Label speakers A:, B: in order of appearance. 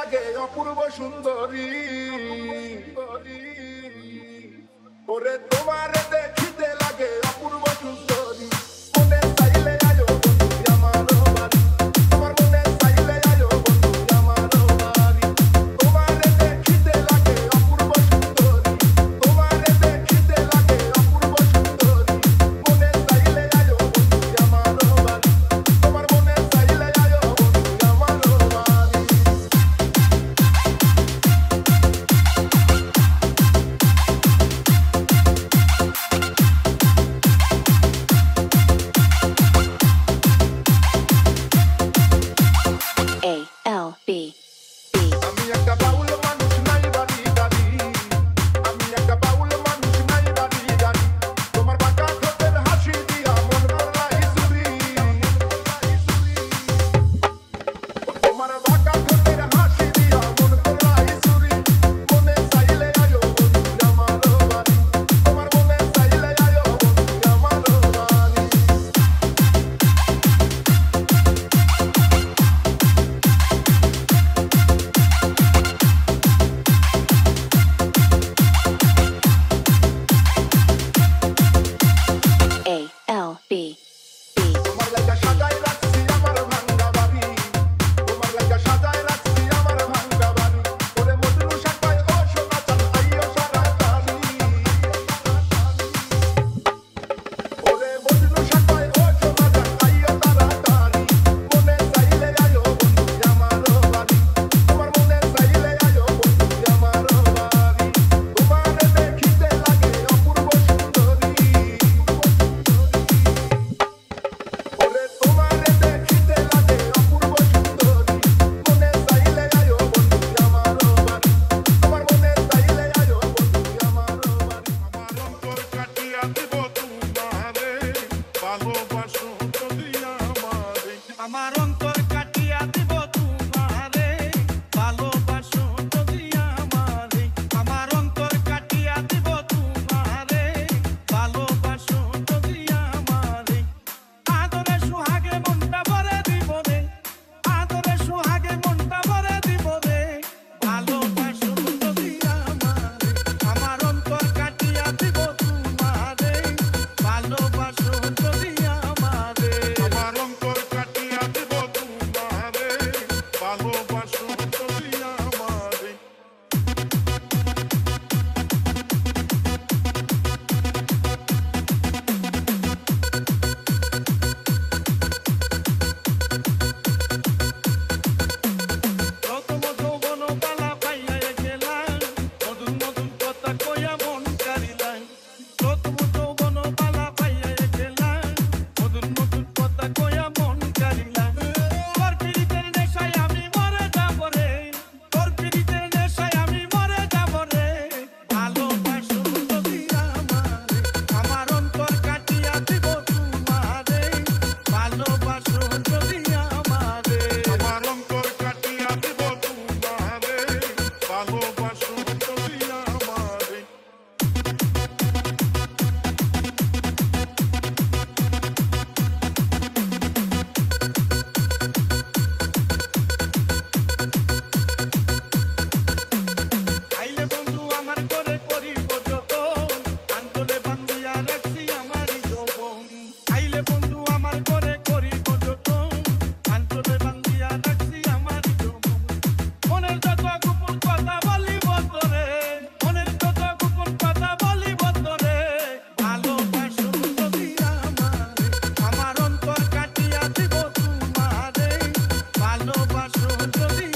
A: লাগে অপূর্ব সুন্দরী ওরে তোমার দেখিতে লাগে অপূর্ব সুন্দরী মনে চাইলে আয়ো বন্ধু আমার বাড়ি তোমার মনে চাইলে আয়ো বন্ধু আমার বাড়ি তোমার দেখিতে লাগে অপূর্ব সুন্দরী তোমার দেখিতে লাগে অপূর্ব সুন্দরী মনে চাইলে আয়ো বন্ধু আমার বাড়ি তোমার মনে চাইলে আয়ো বন্ধু আমার বাড়ি
B: A-L-B.
A: আমি একটা বাউল মানুষ নাই বাড়ি গাড়ি আমি একটা বাউল মানুষ নাই বাড়ি গাড়ি তোমার বাঁকা ঠোঁটের হাসি দিয়া মন করলাই চুরি তোমার বাঁকা ঠোঁটের হাসি দিয়া মন করলাই চুরি মনে চাইলে আয়ো বন্ধু আমার বাড়ি তোমার মনে চাইলে আয়ো বন্ধু আমার বাড়ি
B: A-L-B.
A: তোমার লাগা সাজায় রাখছি আমার ভাঙ্গা বাড়ি তোমার লাগা সাজায় রাখছি আমার ভাঙ্গা বাড়ি ওরে মজনু শাখায় ও সোনা চান আইও সারাতারি ওরে মজনু শাখায় ও সোনা চান আইও তাড়াতাড়ি মনে চাইলে আয়ো বন্ধু আমার বাড়ি তোমার মনে চাইলে আয়ো বন্ধু আমার বাড়ি তোমার দেখিতে লাগে অপূর্ব সুন্দরী ওরে তোমার দেখিতে লাগে অপূর্ব সুন্দরী মনে চাইলে আয়ো বন্ধু আমার বাড়ি তোমার মনে চাইলে আয়ো বন্ধু আমার বাড়ি
C: আমার অন্তর কাটিয়া দিব তোমারে ভালোবাসো যদি আমারে আমার অন্তর কাটিয়া দিব তোমারে ভালোবাসো যদি আমারে আমার অন্তর কাটিয়া দিব তোমারে ভালোবাসো যদি আমারে আদরে সুহাগে মনটা ভরে দিব রে আদরে সুহাগে মনটা ভরে দিব রে ভালোবাসো যদি আমারে আমার অন্তর কাটিয়া দিব তোমারে ভালোবাসো যদি আমারে আমার অন্তর কাটিয়া দিব তোমারে ভালোবাসো যদি আমারে প্রথম যৌবন বালা পাইয়া গেলাম মধুর মধুর কথা কইয়া মন কারিলাম প্রথম যৌবন বালা পাইয়া গেলাম মধুর মধুর কথা কইয়া মন কারিলাম তোর পিরিতের নেশায় আমি মরে যাব রে তোর পিরিতের নেশায় আমি মরে যাব রে ভালোবাসো যদি আমারে আমার অন্তর কাটিয়া দিব তোমারে ভালোবাসো যদি আমারে আমার অন্তর কাটিয়া দিব তোমারে ভালোবাসো যদি আমারে আইলে বন্ধু আমার করে করিব যতন আন্দোলে বান্ধিয়া রাখছি আমারই যৌবন আইলে বন্ধু আমার করে করিব যতন আন্দোলে বান্ধিয়া রাখছি আমারই যৌবন মনের যত গোপন কথা বলিব তোরে মনের যত গোপন কথা বলিব তোরে ভালোবাসো যদি আমারে আমার অন্তর কাটিয়া দিব তোমারে ভালোবাসো যদি